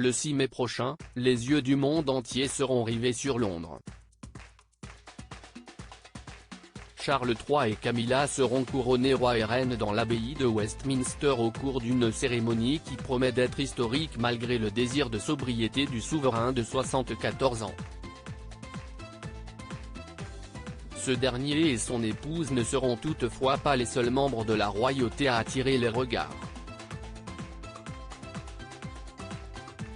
Le 6 mai prochain, les yeux du monde entier seront rivés sur Londres. Charles III et Camilla seront couronnés roi et reine dans l'abbaye de Westminster au cours d'une cérémonie qui promet d'être historique malgré le désir de sobriété du souverain de 74 ans. Ce dernier et son épouse ne seront toutefois pas les seuls membres de la royauté à attirer les regards.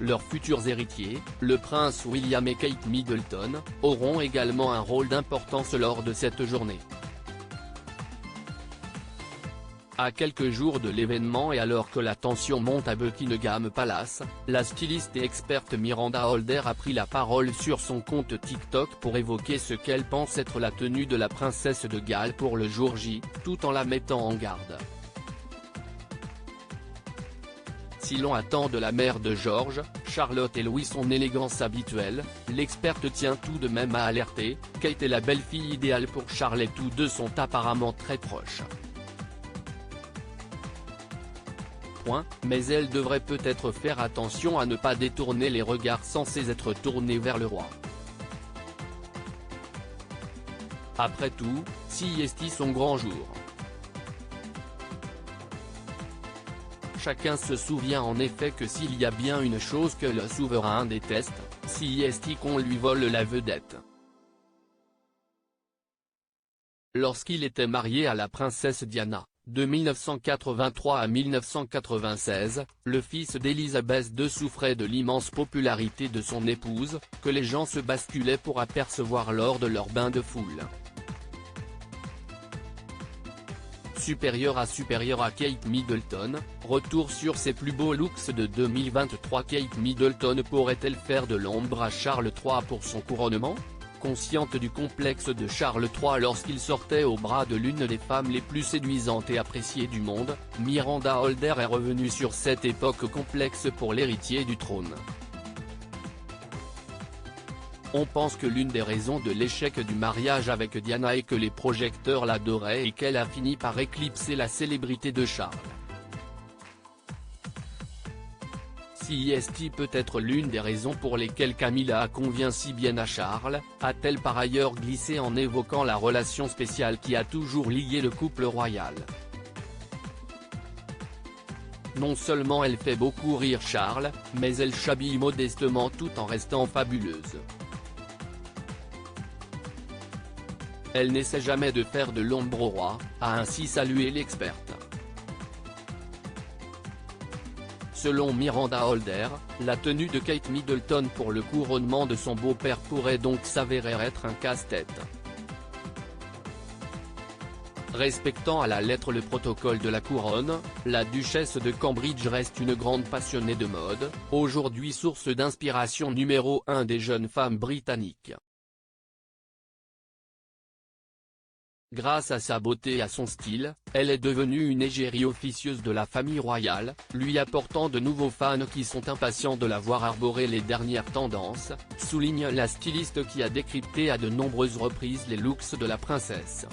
Leurs futurs héritiers, le prince William et Kate Middleton, auront également un rôle d'importance lors de cette journée. À quelques jours de l'événement et alors que la tension monte à Buckingham Palace, la styliste et experte Miranda Holder a pris la parole sur son compte TikTok pour évoquer ce qu'elle pense être la tenue de la princesse de Galles pour le jour J, tout en la mettant en garde. Si l'on attend de la mère de George, Charlotte et Louis son élégance habituelle, l'experte tient tout de même à alerter, Kate est la belle-fille idéale pour Charles et tous deux sont apparemment très proches. Mais elle devrait peut-être faire attention à ne pas détourner les regards censés être tournés vers le roi. Après tout, c'est son grand jour. Chacun se souvient en effet que s'il y a bien une chose que le souverain déteste, c'est qu'on lui vole la vedette. Lorsqu'il était marié à la princesse Diana, de 1983 à 1996, le fils d'Élisabeth II souffrait de l'immense popularité de son épouse, que les gens se basculaient pour apercevoir lors de leur bain de foule. Supérieure à Kate Middleton, retour sur ses plus beaux looks de 2023. Kate Middleton pourrait-elle faire de l'ombre à Charles III pour son couronnement ? Consciente du complexe de Charles III lorsqu'il sortait au bras de l'une des femmes les plus séduisantes et appréciées du monde, Miranda Holder est revenue sur cette époque complexe pour l'héritier du trône. On pense que l'une des raisons de l'échec du mariage avec Diana est que les projecteurs l'adoraient et qu'elle a fini par éclipser la célébrité de Charles. C'est peut-être l'une des raisons pour lesquelles Camilla convient si bien à Charles, a-t-elle par ailleurs glissé en évoquant la relation spéciale qui a toujours lié le couple royal. Non seulement elle fait beaucoup rire Charles, mais elle s'habille modestement tout en restant fabuleuse. Elle n'essaie jamais de faire de l'ombre au roi, a ainsi salué l'experte. Selon Miranda Holder, la tenue de Kate Middleton pour le couronnement de son beau-père pourrait donc s'avérer être un casse-tête. Respectant à la lettre le protocole de la couronne, la duchesse de Cambridge reste une grande passionnée de mode, aujourd'hui source d'inspiration numéro 1 des jeunes femmes britanniques. Grâce à sa beauté et à son style, elle est devenue une égérie officieuse de la famille royale, lui apportant de nouveaux fans qui sont impatients de la voir arborer les dernières tendances, souligne la styliste qui a décrypté à de nombreuses reprises les looks de la princesse.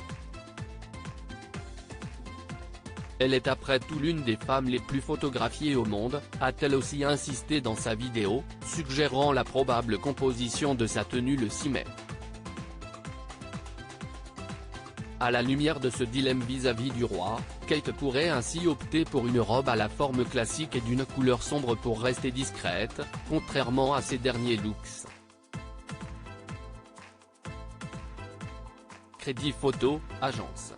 Elle est après tout l'une des femmes les plus photographiées au monde, a-t-elle aussi insisté dans sa vidéo, suggérant la probable composition de sa tenue le 6 mai. À la lumière de ce dilemme vis-à-vis du roi, Kate pourrait ainsi opter pour une robe à la forme classique et d'une couleur sombre pour rester discrète, contrairement à ses derniers looks. Crédit photo, agence.